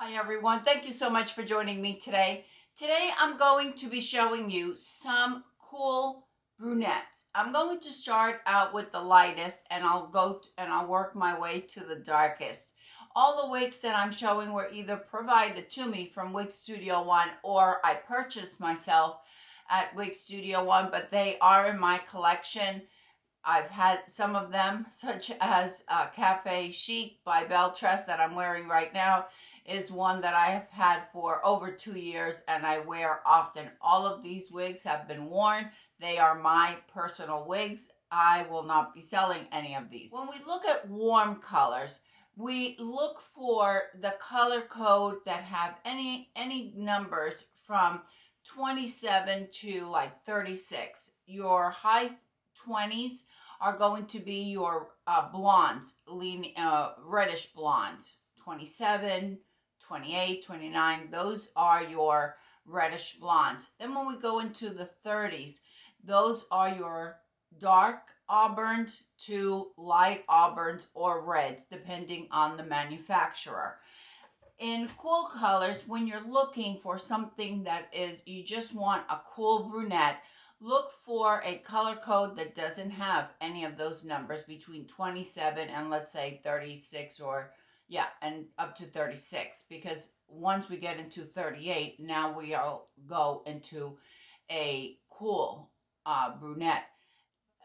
Hi everyone, thank you so much for joining me today. Today I'm going to be showing you some cool brunettes. I'm going to start out with the lightest and I'll work my way to the darkest. All the wigs that I'm showing were either provided to me from Wig Studio One or I purchased myself at Wig Studio One, but they are in my collection. I've had some of them, such as Cafe Chic by Beltress that I'm wearing right now, is one that I have had for over 2 years and I wear often. All of these wigs have been worn. They are my personal wigs. I will not be selling any of these. When we look at warm colors, we look for the color code that have any numbers from 27 to like 36. Your high 20s are going to be your blondes, reddish blondes. 27, 28, 29, those are your reddish blondes. Then when we go into the 30s, those are your dark auburns to light auburns or reds, depending on the manufacturer. In cool colors, when you're looking for something that is, you just want a cool brunette, look for a color code that doesn't have any of those numbers between 27 and let's say 36 or and up to 36, because once we get into 38, now we all go into a cool brunette.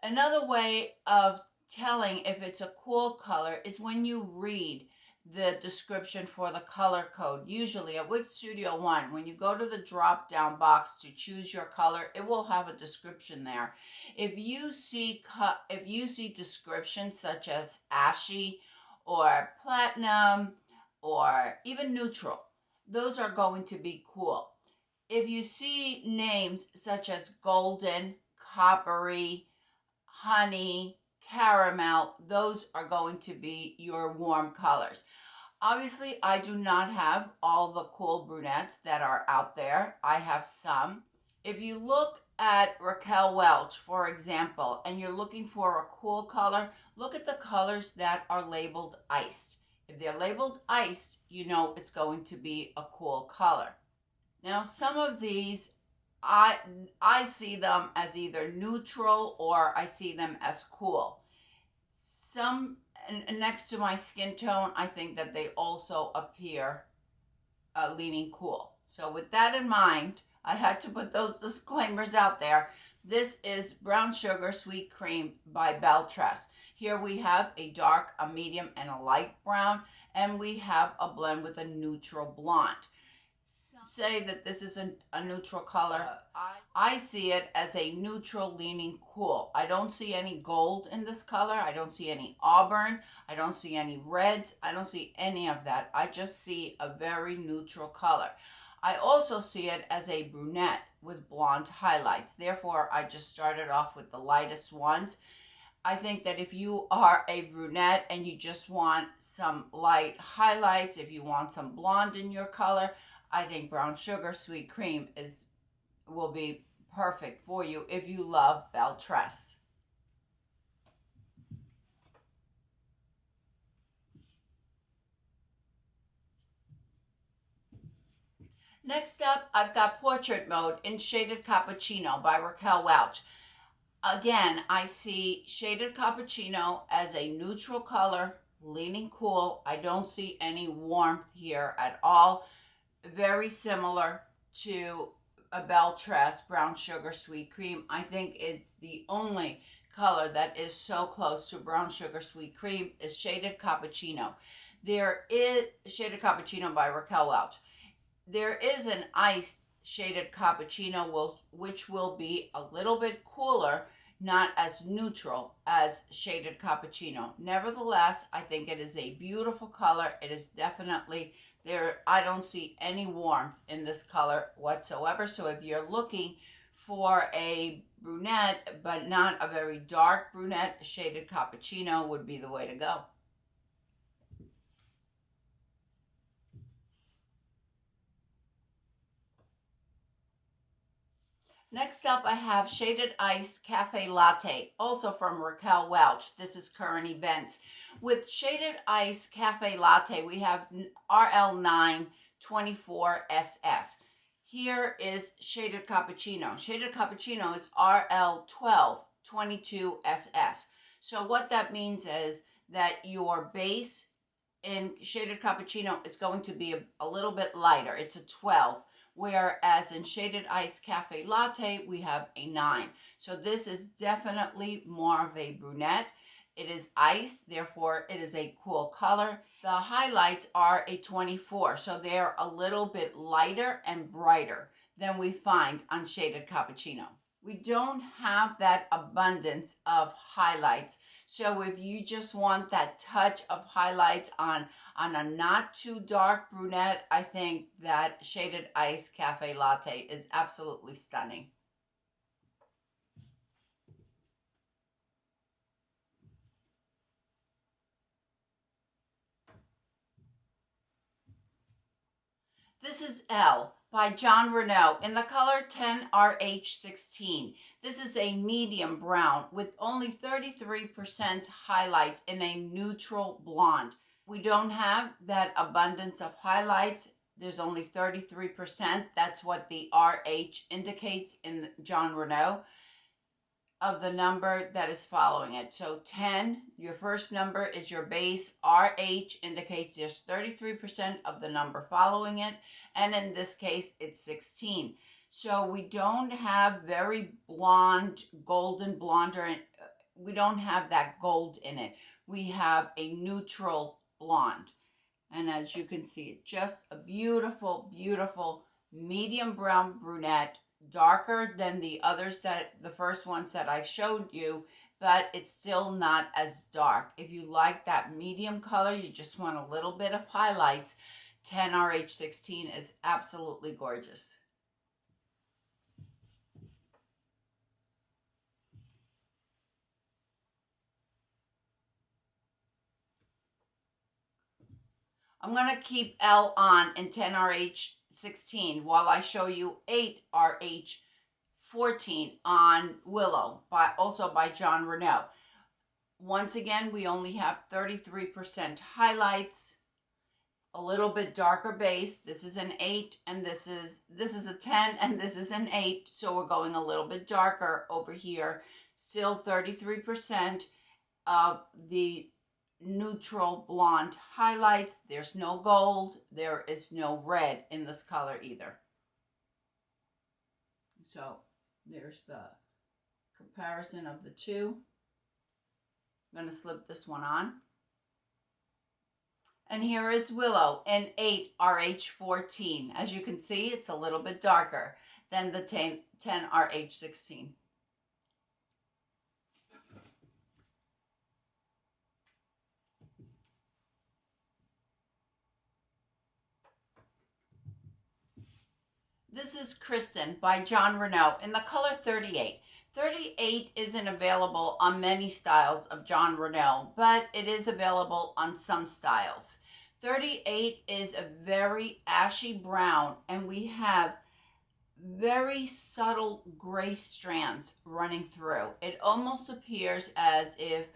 Another way of telling if it's a cool color is when you read the description for the color code. Usually at Wig Studio One, when you go to the drop down box to choose your color, it will have a description there. If you see descriptions such as ashy or platinum or even neutral, those are going to be cool. If you see names such as golden, coppery, honey, caramel, those are going to be your warm colors. Obviously, I do not have all the cool brunettes that are out there. I have some. If you look at Raquel Welch, for example, and you're looking for a cool color, look at the colors that are labeled iced. If they're labeled iced, you know it's going to be a cool color. Now, some of these, I see them as either neutral or I see them as cool. Some, next to my skin tone, I think that they also appear leaning cool. So with that in mind, I had to put those disclaimers out there. This is Brown Sugar Sweet Cream by Beltress. Here we have a dark, a medium, and a light brown, and we have a blend with a neutral blonde. Say that this is a neutral color. I see it as a neutral leaning cool. I don't see any gold in this color. I don't see any auburn. I don't see any reds. I don't see any of that. I just see a very neutral color. I also see it as a brunette with blonde highlights. Therefore, I just started off with the lightest ones. I think that if you are a brunette and you just want some light highlights, if you want some blonde in your color, I think Brown Sugar Sweet Cream will be perfect for you if you love Beltress. Next up, I've got Portrait Mode in Shaded Cappuccino by Raquel Welch. Again, I see Shaded Cappuccino as a neutral color, leaning cool. I don't see any warmth here at all. Very similar to a Beltress Brown Sugar Sweet Cream. I think it's the only color that is so close to Brown Sugar Sweet Cream is Shaded Cappuccino. There is Shaded Cappuccino by Raquel Welch. There is an iced Shaded Cappuccino which will be a little bit cooler, not as neutral as Shaded Cappuccino. Nevertheless, I think it is a beautiful color. It is definitely there. I don't see any warmth in this color whatsoever. So if you're looking for a brunette, but not a very dark brunette, Shaded Cappuccino would be the way to go. Next up, I have Shaded Ice Cafe Latte, also from Raquel Welch. This is current event. With Shaded Ice Cafe Latte, we have RL9 24SS. Here is Shaded Cappuccino. Shaded Cappuccino is RL12 22SS. So what that means is that your base in Shaded Cappuccino is going to be a little bit lighter. It's a 12. Whereas in Shaded Ice Cafe Latte, we have a 9. So this is definitely more of a brunette. It is iced, therefore it is a cool color. The highlights are a 24, so they're a little bit lighter and brighter than we find on Shaded Cappuccino. We don't have that abundance of highlights. So if you just want that touch of highlights on a not too dark brunette, I think that Shaded Ice Cafe Latte is absolutely stunning. This is L by John Renault in the color 10RH16. This is a medium brown with only 33% highlights in a neutral blonde. We don't have that abundance of highlights. There's only 33%. That's what the RH indicates in John Renault of the number that is following it. So 10, your first number is your base. RH indicates there's 33% of the number following it. And in this case, it's 16. So we don't have very blonde, golden blonde, or we don't have that gold in it. We have a neutral blonde. And as you can see, just a beautiful, beautiful medium brown brunette, darker than the others, that the first ones that I've showed you, but it's still not as dark. If you like that medium color, you just want a little bit of highlights, 10RH16 is absolutely gorgeous. I'm going to keep L on in 10RH16 while I show you 8RH14 on Willow, also by John Renault. Once again, we only have 33% highlights, a little bit darker base. This is an 8 and this is a 10 and this is an 8. So we're going a little bit darker over here. Still 33% of the neutral blonde highlights. There's no gold. There is no red in this color either. So there's the comparison of the two. I'm going to slip this one on. And here is Willow in 8RH14. As you can see, it's a little bit darker than the 10RH16. This is Kristen by John Renault in the color 38. 38 isn't available on many styles of John Renault, but it is available on some styles. 38 is a very ashy brown, and we have very subtle gray strands running through. It almost appears as if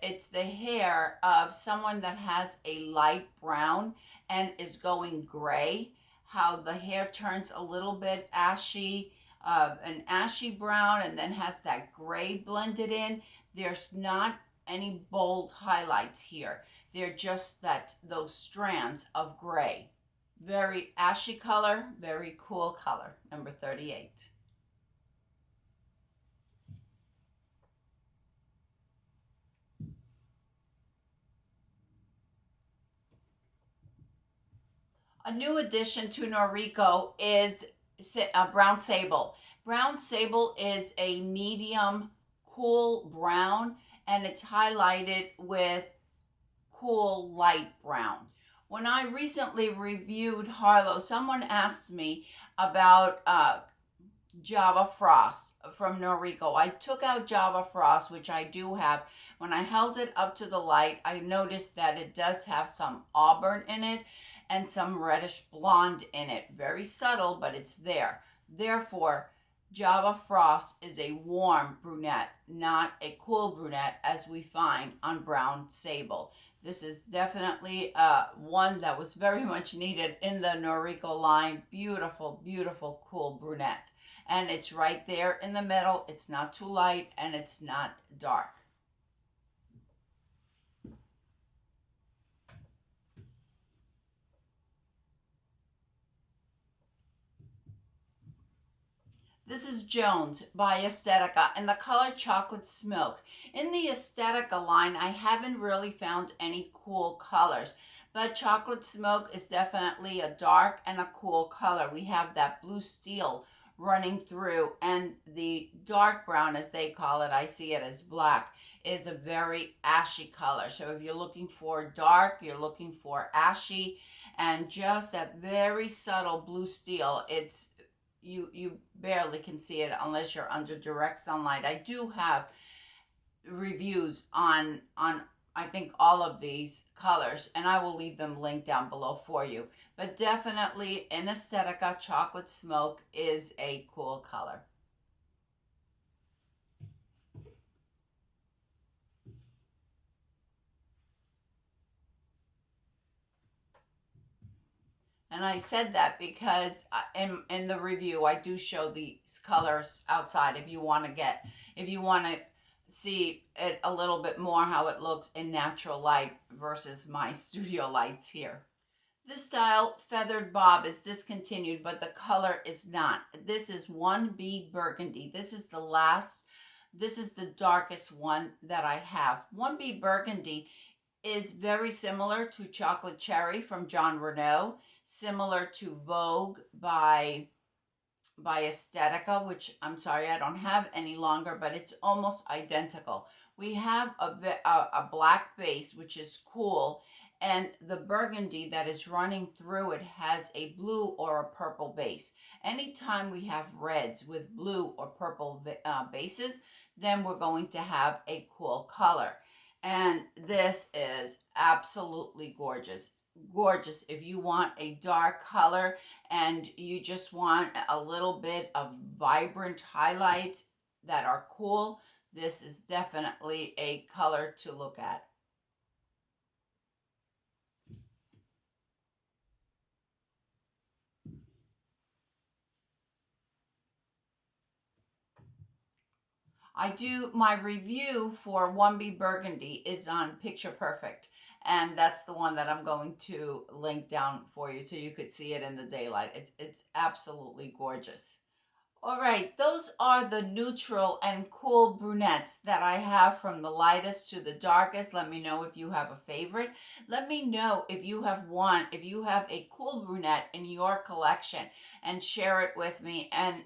it's the hair of someone that has a light brown and is going gray. How the hair turns a little bit ashy, an ashy brown, and then has that gray blended in. There's not any bold highlights here. They're just those strands of gray. Very ashy color, very cool color, number 38. A new addition to Norrico is Brown Sable. Brown Sable is a medium cool brown, and it's highlighted with cool light brown. When I recently reviewed Harlow, someone asked me about Java Frost from Norrico. I took out Java Frost, which I do have. When I held it up to the light, I noticed that it does have some auburn in it and some reddish blonde in it. Very subtle, but it's there. Therefore, Java Frost is a warm brunette, not a cool brunette as we find on Brown Sable. This is definitely one that was very much needed in the Noriko line. Beautiful, beautiful, cool brunette. And it's right there in the middle. It's not too light and it's not dark. This is Jones by Aesthetica in the color Chocolate Smoke. In the Aesthetica line, I haven't really found any cool colors, but Chocolate Smoke is definitely a dark and a cool color. We have that blue steel running through, and the dark brown, as they call it, I see it as black, is a very ashy color. So if you're looking for dark, you're looking for ashy, and just that very subtle blue steel, it's you barely can see it unless you're under direct sunlight. I do have reviews on I think all of these colors, and I will leave them linked down below for you. But definitely in Aesthetica, Chocolate Smoke is a cool color. And I said that because in the review, I do show these colors outside if you want to see it a little bit more how it looks in natural light versus my studio lights here. This style, Feathered Bob, is discontinued, but the color is not. This is 1B Burgundy. This is the darkest one that I have. 1B Burgundy is very similar to Chocolate Cherry from John Renault, similar to Vogue by Aesthetica, which I'm sorry I don't have any longer, but it's almost identical. We have a black base, which is cool, and the burgundy that is running through it has a blue or a purple base. Anytime we have reds with blue or purple bases, then we're going to have a cool color. And this is absolutely gorgeous. Gorgeous if you want a dark color and you just want a little bit of vibrant highlights that are cool. This is definitely a color to look at. My review for 1B Burgundy is on Picture Perfect, and that's the one that I'm going to link down for you so you could see it in the daylight. It's absolutely gorgeous. All right, those are the neutral and cool brunettes that I have from the lightest to the darkest. Let me know if you have a favorite. Let me know if you have a cool brunette in your collection, and share it with me. And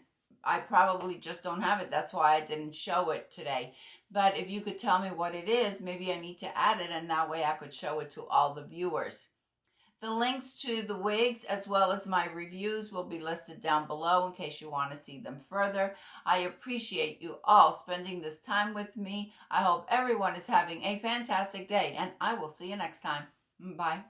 I probably just don't have it. That's why I didn't show it today. But if you could tell me what it is, maybe I need to add it, and that way I could show it to all the viewers. The links to the wigs as well as my reviews will be listed down below in case you want to see them further. I appreciate you all spending this time with me. I hope everyone is having a fantastic day, and I will see you next time. Bye.